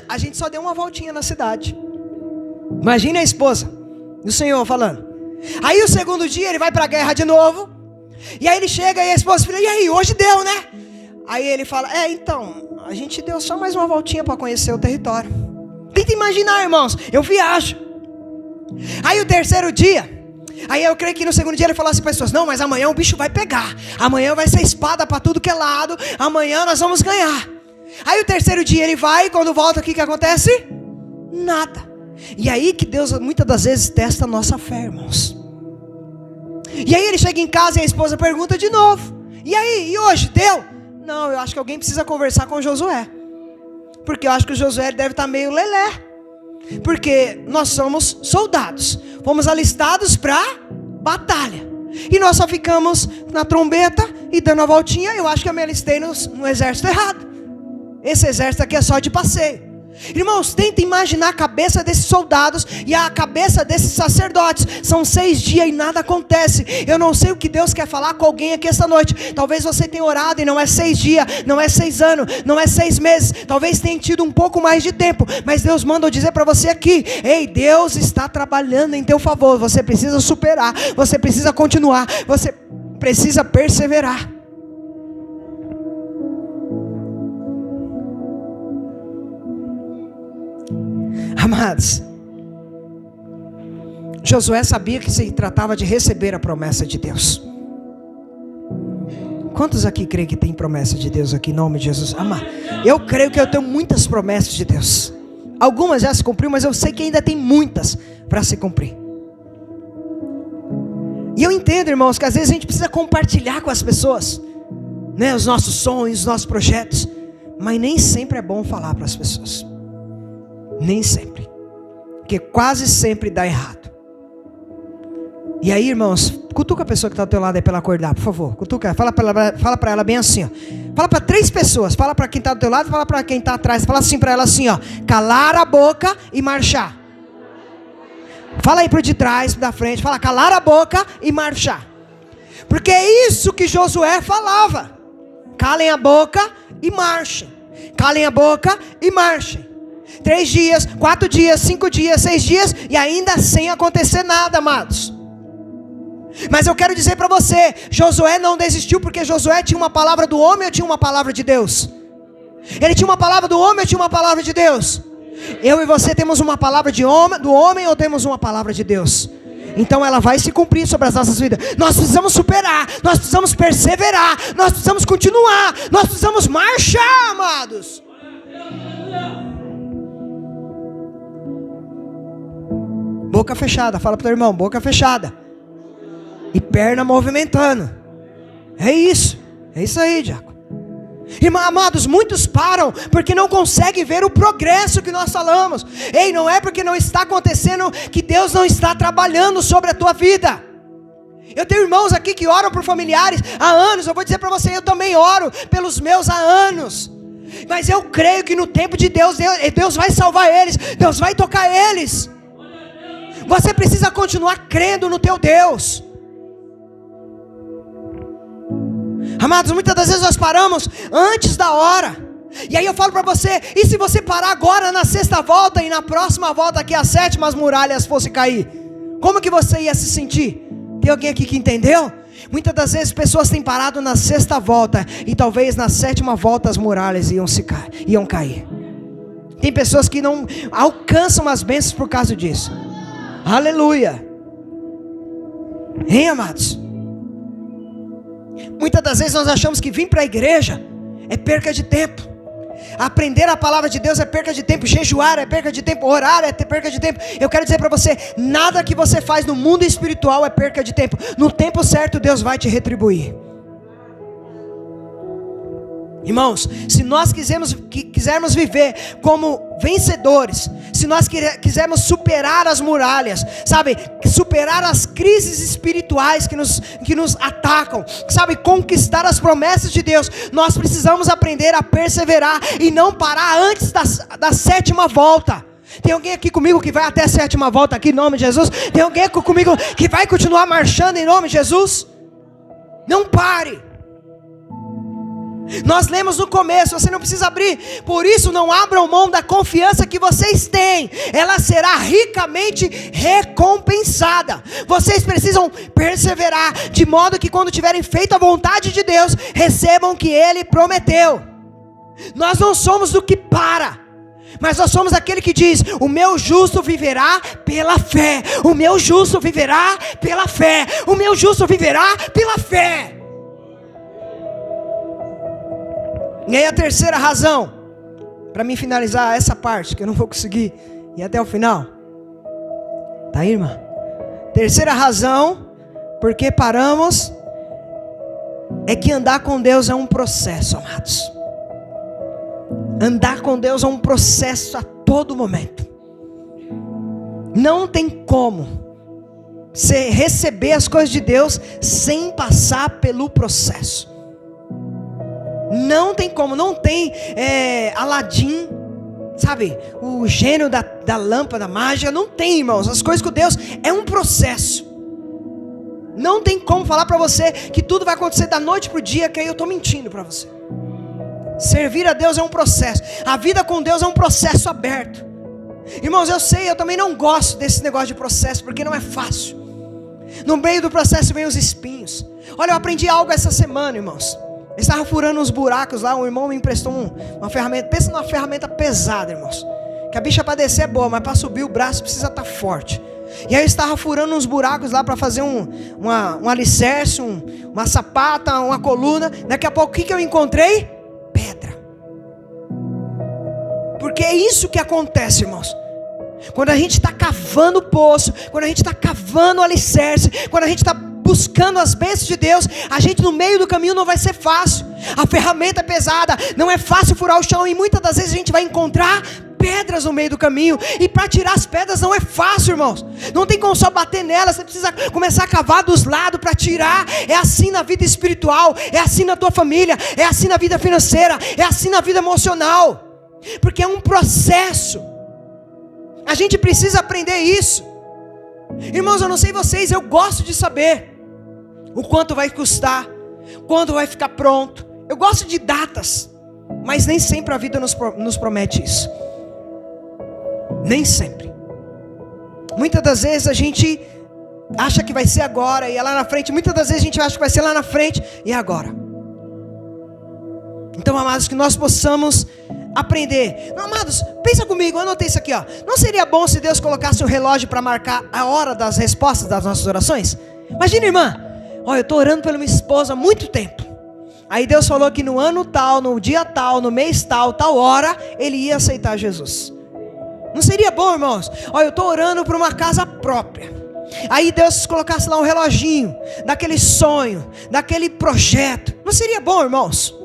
a gente só deu uma voltinha na cidade. Imagina a esposa do Senhor falando. Aí o segundo dia ele vai para a guerra de novo. E aí ele chega e a esposa fala, e aí, hoje deu, né? Aí ele fala, então, a gente deu só mais uma voltinha para conhecer o território. Tenta imaginar, irmãos, eu viajo. Aí o terceiro dia, aí eu creio que no segundo dia ele falou assim para as pessoas, não, mas amanhã o bicho vai pegar. Amanhã vai ser espada para tudo que é lado. Amanhã nós vamos ganhar. Aí o terceiro dia ele vai, quando volta, o que acontece? Nada. E aí que Deus muitas das vezes testa a nossa fé, irmãos. E aí ele chega em casa e a esposa pergunta de novo, e aí, e hoje, deu? Não, eu acho que alguém precisa conversar com o Josué, porque eu acho que o Josué deve estar meio lelé, porque nós somos soldados, fomos alistados para batalha, e nós só ficamos na trombeta e dando a voltinha. Eu acho que eu me alistei no exército errado. Esse exército aqui é só de passeio. Irmãos, tenta imaginar a cabeça desses soldados e a cabeça desses sacerdotes. São 6 dias e nada acontece. Eu não sei o que Deus quer falar com alguém aqui esta noite. Talvez você tenha orado e não é 6 dias, não é 6 anos, não é 6 meses. Talvez tenha tido um pouco mais de tempo, mas Deus manda eu dizer para você aqui, ei, Deus está trabalhando em teu favor. Você precisa superar, você precisa continuar, você precisa perseverar. Amados, Josué sabia que se tratava de receber a promessa de Deus. Quantos aqui creem que tem promessa de Deus aqui em nome de Jesus? Amado, eu creio que eu tenho muitas promessas de Deus. Algumas já se cumpriram, mas eu sei que ainda tem muitas para se cumprir. E eu entendo, irmãos, que às vezes a gente precisa compartilhar com as pessoas, né, os nossos sonhos, os nossos projetos. Mas nem sempre é bom falar para as pessoas. Nem sempre, porque quase sempre dá errado. E aí, irmãos, cutuca a pessoa que está ao teu lado aí para ela acordar, por favor. Cutuca, fala para ela bem assim, ó. Fala para 3 pessoas, fala para quem está do teu lado, fala para quem está atrás. Fala assim para ela assim, ó, calar a boca e marchar. Fala aí para o de trás, da frente, fala calar a boca e marchar. Porque é isso que Josué falava. Calem a boca e marchem. Calem a boca e marchem. 3 dias, 4 dias, 5 dias, 6 dias, e ainda sem acontecer nada, amados. Mas eu quero dizer para você, Josué não desistiu porque Josué tinha uma palavra do homem ou tinha uma palavra de Deus? Ele tinha uma palavra do homem ou tinha uma palavra de Deus? Eu e você temos uma palavra do homem ou temos uma palavra de Deus? Então ela vai se cumprir sobre as nossas vidas. Nós precisamos superar, nós precisamos perseverar, nós precisamos continuar, nós precisamos marchar, amados. Boca fechada, fala para o teu irmão, boca fechada. E perna movimentando. É isso aí, diácono. Irmão, amados, muitos param porque não conseguem ver o progresso que nós falamos. Ei, não é porque não está acontecendo que Deus não está trabalhando sobre a tua vida. Eu tenho irmãos aqui que oram por familiares há anos. Eu vou dizer para você, eu também oro pelos meus há anos. Mas eu creio que no tempo de Deus, Deus vai salvar eles, Deus vai tocar eles. Você precisa continuar crendo no teu Deus. Amados, muitas das vezes nós paramos antes da hora. E aí eu falo para você, e se você parar agora na 6ª volta e na próxima volta que as 7ª muralhas fossem cair? Como que você ia se sentir? Tem alguém aqui que entendeu? Muitas das vezes pessoas têm parado na 6ª volta e talvez na 7ª volta as muralhas iam cair. Tem pessoas que não alcançam as bênçãos por causa disso. Aleluia. Hein, amados? Muitas das vezes nós achamos que vir para a igreja é perca de tempo. Aprender a palavra de Deus é perca de tempo. Jejuar é perca de tempo. Orar é perca de tempo. Eu quero dizer para você, nada que você faz no mundo espiritual é perca de tempo. No tempo certo Deus vai te retribuir. Irmãos, se nós quisermos viver como vencedores, se nós quisermos superar as muralhas, sabe, superar as crises espirituais que nos atacam, sabe, conquistar as promessas de Deus, nós precisamos aprender a perseverar e não parar antes da 7ª volta. Tem alguém aqui comigo que vai até a 7ª volta aqui em nome de Jesus? Tem alguém aqui comigo que vai continuar marchando em nome de Jesus? Não pare. Nós lemos no começo, você não precisa abrir. Por isso não abram mão da confiança que vocês têm. Ela será ricamente recompensada. Vocês precisam perseverar, de modo que quando tiverem feito a vontade de Deus, recebam o que Ele prometeu. Nós não somos do que para, mas nós somos aquele que diz: o meu justo viverá pela fé. O meu justo viverá pela fé. O meu justo viverá pela fé. E aí a terceira razão, para mim finalizar essa parte, que eu não vou conseguir ir até o final. Tá aí, irmã? Terceira razão, porque paramos, é que andar com Deus é um processo, amados. Andar com Deus é um processo a todo momento. Não tem como você receber as coisas de Deus sem passar pelo processo. Não tem como, não tem Aladim, sabe, o gênio da lâmpada mágica, não tem, irmãos. As coisas com Deus é um processo. Não tem como falar para você que tudo vai acontecer da noite para o dia, que aí eu estou mentindo para você. Servir a Deus é um processo. A vida com Deus é um processo aberto. Irmãos, eu sei, eu também não gosto desse negócio de processo, porque não é fácil. No meio do processo vem os espinhos. Olha, eu aprendi algo essa semana, irmãos. Eu estava furando uns buracos lá, um irmão me emprestou uma ferramenta. Pensa numa ferramenta pesada, irmãos. Que a bicha para descer é boa, mas para subir o braço precisa estar forte. E aí eu estava furando uns buracos lá para fazer um alicerce, uma sapata, uma coluna. Daqui a pouco o que eu encontrei? Pedra. Porque é isso que acontece, irmãos. Quando a gente está cavando o poço, quando a gente está cavando o alicerce, quando a gente está buscando as bênçãos de Deus, a gente no meio do caminho não vai ser fácil. A ferramenta é pesada, não é fácil furar o chão, e muitas das vezes a gente vai encontrar pedras no meio do caminho, e para tirar as pedras não é fácil, irmãos. Não tem como só bater nelas, você precisa começar a cavar dos lados para tirar. É assim na vida espiritual, é assim na tua família, é assim na vida financeira, é assim na vida emocional, porque é um processo. A gente precisa aprender isso. Irmãos, eu não sei vocês, eu gosto de saber o quanto vai custar, quando vai ficar pronto. Eu gosto de datas, mas nem sempre a vida nos promete isso. Nem sempre. Muitas das vezes a gente acha que vai ser agora e é lá na frente. Muitas das vezes a gente acha que vai ser lá na frente e é agora. Então, amados, que nós possamos aprender. Não, amados, pensa comigo, eu anotei isso aqui, ó. Não seria bom se Deus colocasse um relógio para marcar a hora das respostas das nossas orações? Imagina, irmã, eu estou orando pela minha esposa há muito tempo. Aí Deus falou que no ano tal, no dia tal, no mês tal, tal hora, Ele ia aceitar Jesus. Não seria bom, irmãos? Eu estou orando por uma casa própria. Aí Deus colocasse lá um reloginho, daquele sonho, daquele projeto. Não seria bom, irmãos?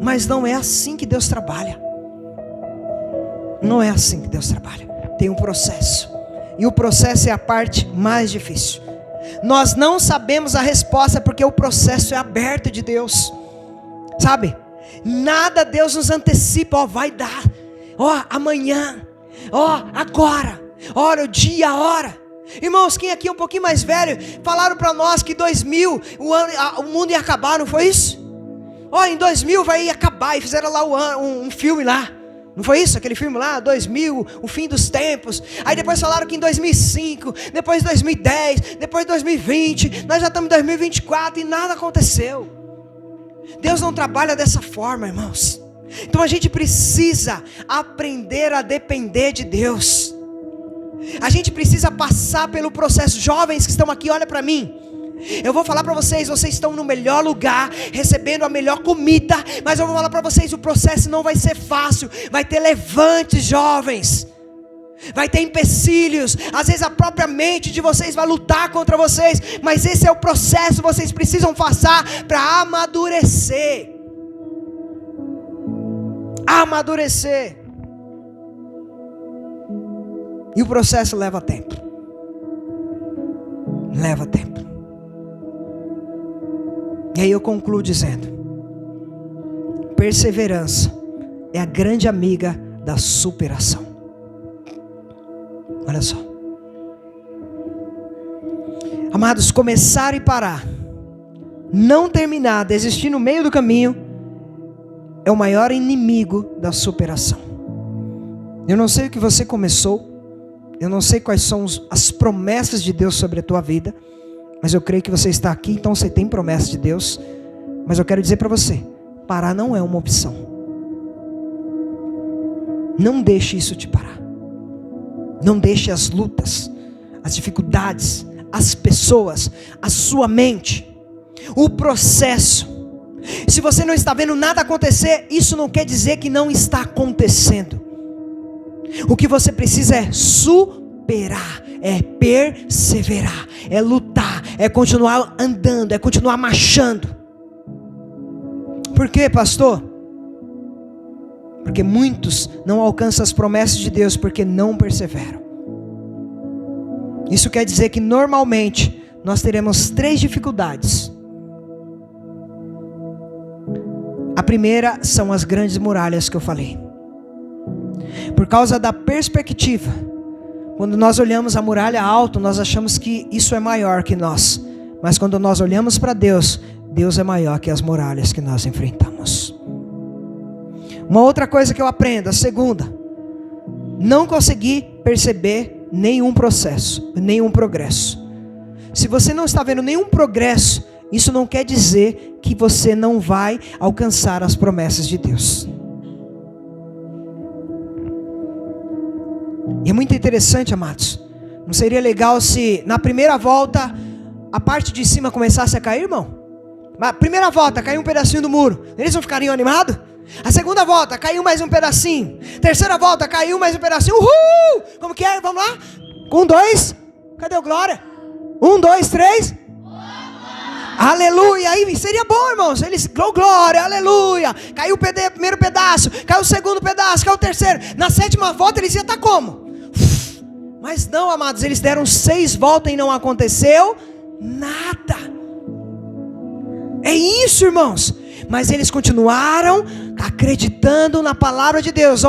Mas não é assim que Deus trabalha. Não é assim que Deus trabalha. Tem um processo. E o processo é a parte mais difícil. Nós não sabemos a resposta porque o processo é aberto de Deus. Sabe? Nada Deus nos antecipa. Vai dar. Amanhã. Agora. O dia, a hora. Irmãos, quem aqui é um pouquinho mais velho, falaram para nós que 2000 o mundo ia acabar, não foi isso? Em 2000 vai acabar, e fizeram lá um filme lá. Não foi isso? Aquele filme lá, 2000, o fim dos tempos. Aí depois falaram que em 2005, depois 2010, depois 2020, nós já estamos em 2024 e nada aconteceu. Deus não trabalha dessa forma, irmãos. Então a gente precisa aprender a depender de Deus. A gente precisa passar pelo processo. Jovens que estão aqui, olha para mim. Eu vou falar para vocês estão no melhor lugar, recebendo a melhor comida, mas eu vou falar para vocês, o processo não vai ser fácil. Vai ter levantes, jovens. Vai ter empecilhos. Às vezes a própria mente de vocês vai lutar contra vocês, mas esse é o processo, vocês precisam passar para amadurecer. Amadurecer. E o processo leva tempo. Leva tempo. E aí eu concluo dizendo: perseverança é a grande amiga da superação. Olha só. Amados, começar e parar, não terminar, desistir no meio do caminho, é o maior inimigo da superação. Eu não sei o que você começou, eu não sei quais são as promessas de Deus sobre a tua vida, mas eu creio que você está aqui, então você tem promessa de Deus. Mas eu quero dizer para você, parar não é uma opção. Não deixe isso te parar. Não deixe as lutas, as dificuldades, as pessoas, a sua mente, o processo. Se você não está vendo nada acontecer, isso não quer dizer que não está acontecendo. O que você precisa é superar, é perseverar, é lutar, é continuar andando, é continuar marchando. Por quê, pastor? Porque muitos não alcançam as promessas de Deus porque não perseveram. Isso quer dizer que normalmente nós teremos 3 dificuldades. A primeira são as grandes muralhas que eu falei. Por causa da perspectiva, quando nós olhamos a muralha alta, nós achamos que isso é maior que nós. Mas quando nós olhamos para Deus, Deus é maior que as muralhas que nós enfrentamos. Uma outra coisa que eu aprendo, a segunda, não consegui perceber nenhum processo, nenhum progresso. Se você não está vendo nenhum progresso, isso não quer dizer que você não vai alcançar as promessas de Deus. E é muito interessante, amados. Não seria legal se na primeira volta a parte de cima começasse a cair, irmão? Na primeira volta caiu um pedacinho do muro, eles não ficariam animados? A segunda volta caiu mais um pedacinho. Terceira volta caiu mais um pedacinho. Uhul! Como que é? Vamos lá? 1, 2. Cadê o glória? 1, 2, 3. Aleluia! Aí seria bom, irmãos. Eles, glória, aleluia. Caiu o primeiro pedaço, caiu o segundo pedaço, caiu o terceiro. Na 7ª volta eles iam estar como? Mas não, amados, eles deram 6 voltas e não aconteceu nada. É isso, irmãos. Mas eles continuaram acreditando na palavra de Deus.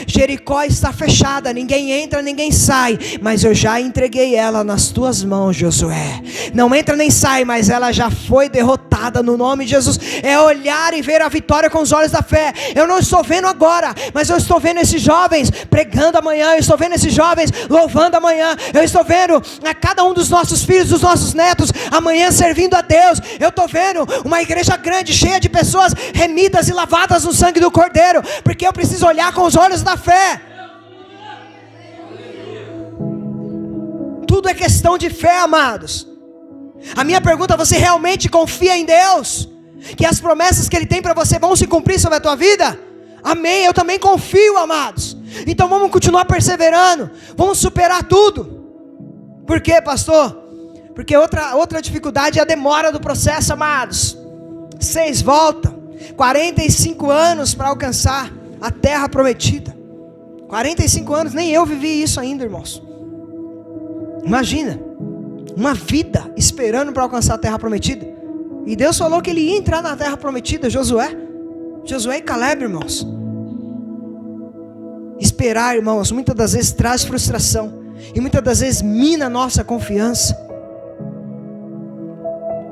Jericó está fechada, ninguém entra, ninguém sai, mas eu já entreguei ela nas tuas mãos, Josué. Não entra nem sai, mas ela já foi derrotada no nome de Jesus. É olhar e ver a vitória com os olhos da fé. Eu não estou vendo agora, mas eu estou vendo esses jovens pregando amanhã, eu estou vendo esses jovens louvando amanhã, eu estou vendo a cada um dos nossos filhos, dos nossos netos amanhã servindo a Deus. Eu estou vendo uma igreja grande, cheia de pessoas remidas e lavadas no sangue do Cordeiro, porque eu preciso olhar com os olhos da fé. Tudo é questão de fé, amados. A minha pergunta: você realmente confia em Deus? Que as promessas que Ele tem para você vão se cumprir sobre a tua vida? Amém, eu também confio, amados. Então vamos continuar perseverando, vamos superar tudo. Por quê, pastor? Porque outra dificuldade é a demora do processo, amados. 6 voltas, 45 anos para alcançar a terra prometida. 45 anos, nem eu vivi isso ainda, irmãos. Imagina, uma vida esperando para alcançar a terra prometida. E Deus falou que Ele ia entrar na terra prometida. Josué e Caleb, irmãos. Esperar, irmãos, muitas das vezes traz frustração, e muitas das vezes mina a nossa confiança.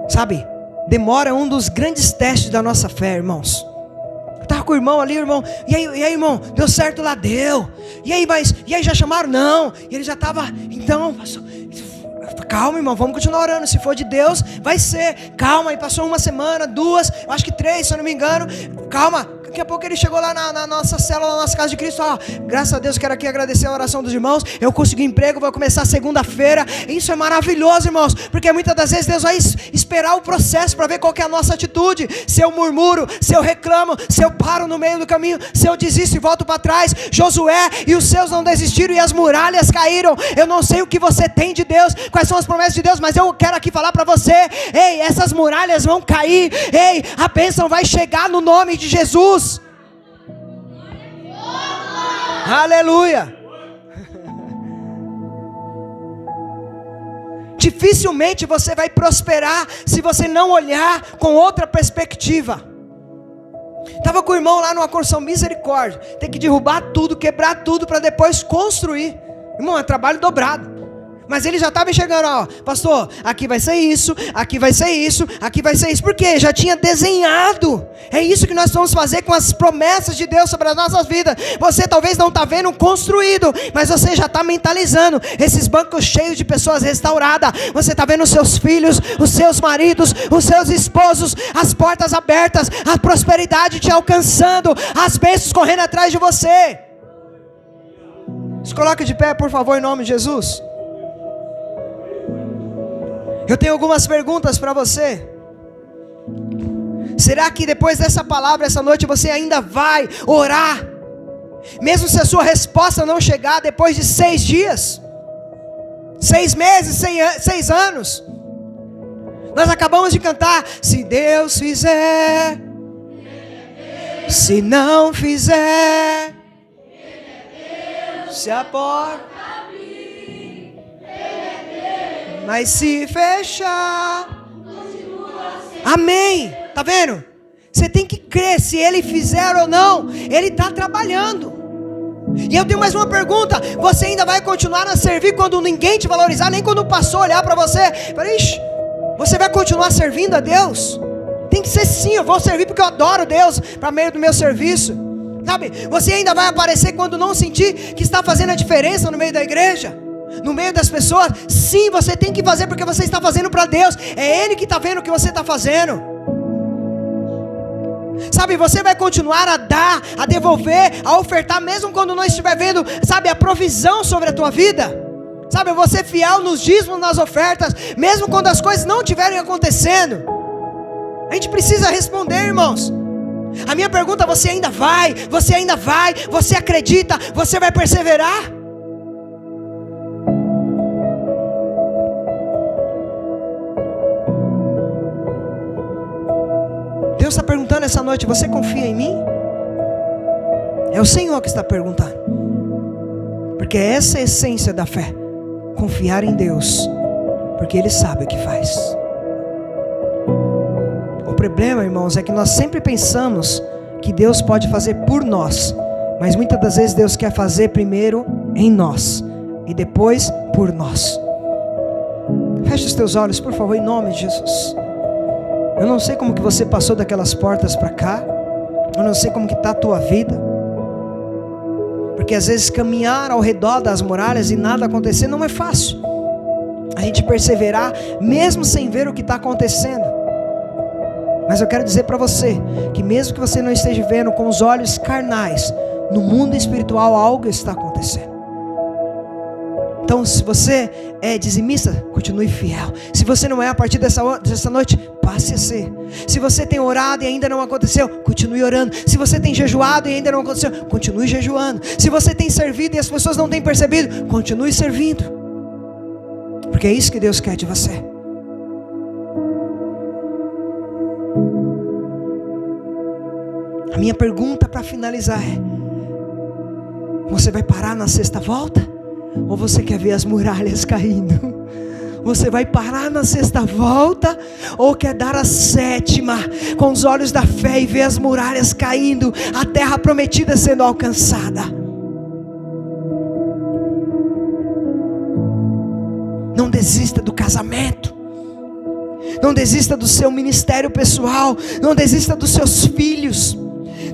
Sabe, demora é um dos grandes testes da nossa fé, irmãos. Eu estava com o irmão ali, irmão. E aí, irmão, deu certo lá? Deu. E aí, já chamaram? Não. E ele já estava, então, pastor, calma, irmão, vamos continuar orando. Se for de Deus, vai ser. Calma, aí passou 1 semana, 2, eu acho que 3, se eu não me engano. Calma. Daqui a pouco ele chegou lá na nossa célula, na nossa casa de Cristo. Graças a Deus, quero aqui agradecer a oração dos irmãos. Eu consegui emprego, vou começar segunda-feira. Isso é maravilhoso, irmãos, porque muitas das vezes Deus vai esperar o processo para ver qual que é a nossa atitude. Se eu murmuro, se eu reclamo, se eu paro no meio do caminho, se eu desisto e volto para trás. Josué e os seus não desistiram e as muralhas caíram. Eu não sei o que você tem de Deus, quais são as promessas de Deus, mas eu quero aqui falar para você: ei, essas muralhas vão cair. Ei, a bênção vai chegar no nome de Jesus. Aleluia. Dificilmente você vai prosperar se você não olhar com outra perspectiva. Estava com o irmão lá numa construção, misericórdia. Tem que derrubar tudo, quebrar tudo para depois construir. Irmão, é trabalho dobrado. Mas ele já estava enxergando, ó, pastor, aqui vai ser isso, aqui vai ser isso, aqui vai ser isso. Por quê? Já tinha desenhado. É isso que nós vamos fazer com as promessas de Deus sobre as nossas vidas. Você talvez não está vendo construído, mas você já está mentalizando esses bancos cheios de pessoas restauradas. Você está vendo os seus filhos, os seus maridos, os seus esposos, as portas abertas, a prosperidade te alcançando, as bênçãos correndo atrás de você. Se coloque de pé, por favor, em nome de Jesus. Eu tenho algumas perguntas para você. Será que depois dessa palavra, essa noite, você ainda vai orar? Mesmo se a sua resposta não chegar depois de 6 dias? 6 meses, 6 anos? Nós acabamos de cantar, se Deus fizer, se não fizer, se a porta abrir, mas se fechar, amém. Tá vendo? Você tem que crer, se ele fizer ou não, ele está trabalhando. E eu tenho mais uma pergunta: você ainda vai continuar a servir quando ninguém te valorizar, nem quando o pastor olhar para você? Ixi, você vai continuar servindo a Deus? Tem que ser sim, eu vou servir porque eu adoro Deus, para meio do meu serviço. Sabe, você ainda vai aparecer quando não sentir que está fazendo a diferença no meio da igreja, no meio das pessoas? Sim, você tem que fazer porque você está fazendo para Deus. É Ele que está vendo o que você está fazendo. Sabe, você vai continuar a dar, a devolver, a ofertar, mesmo quando não estiver vendo, sabe, a provisão sobre a tua vida. Sabe, você fiel nos dízimos, nas ofertas, mesmo quando as coisas não estiverem acontecendo. A gente precisa responder, irmãos. A minha pergunta: você ainda vai? Você ainda vai? Você acredita? Você vai perseverar? Deus está perguntando essa noite: você confia em mim? É o Senhor que está perguntando. Porque essa é a essência da fé: confiar em Deus, porque Ele sabe o que faz. O problema, irmãos, é que nós sempre pensamos que Deus pode fazer por nós, mas muitas das vezes Deus quer fazer primeiro em nós e depois por nós. Feche os teus olhos, por favor, em nome de Jesus. Eu não sei como que você passou daquelas portas para cá. Eu não sei como que está a tua vida. Porque às vezes caminhar ao redor das muralhas e nada acontecer não é fácil. A gente perseverar mesmo sem ver o que está acontecendo. Mas eu quero dizer para você que mesmo que você não esteja vendo com os olhos carnais, no mundo espiritual algo está acontecendo. Então, se você é dizimista, continue fiel. Se você não é, a partir dessa noite, passe a ser. Se você tem orado e ainda não aconteceu, continue orando. Se você tem jejuado e ainda não aconteceu, continue jejuando. Se você tem servido e as pessoas não têm percebido, continue servindo. Porque é isso que Deus quer de você. A minha pergunta para finalizar é: você vai parar na sexta volta? Ou você quer ver as muralhas caindo? Você vai parar na sexta volta? Ou quer dar a sétima com os olhos da fé e ver as muralhas caindo, a terra prometida sendo alcançada? Não desista do casamento. Não desista do seu ministério pessoal. Não desista dos seus filhos.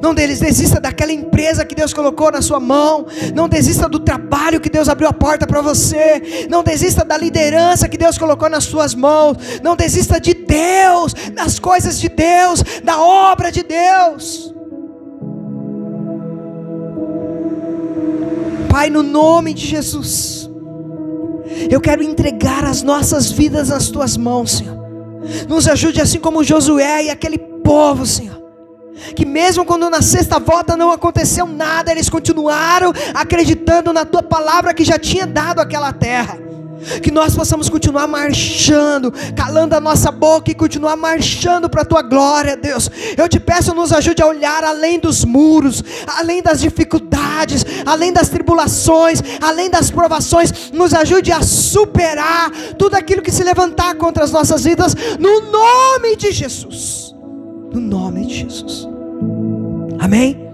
Não desista daquela empresa que Deus colocou na sua mão. Não desista do trabalho que Deus abriu a porta para você. Não desista da liderança que Deus colocou nas suas mãos. Não desista de Deus, das coisas de Deus, da obra de Deus. Pai, no nome de Jesus, eu quero entregar as nossas vidas nas tuas mãos, Senhor. Nos ajude assim como Josué e aquele povo, Senhor, que mesmo quando na sexta volta não aconteceu nada, eles continuaram acreditando na tua palavra que já tinha dado aquela terra. Que nós possamos continuar marchando, calando a nossa boca e continuar marchando para a tua glória, Deus. Eu te peço, nos ajude a olhar além dos muros, além das dificuldades, além das tribulações, além das provações. Nos ajude a superar tudo aquilo que se levantar contra as nossas vidas, no nome de Jesus. No nome de Jesus. Amém?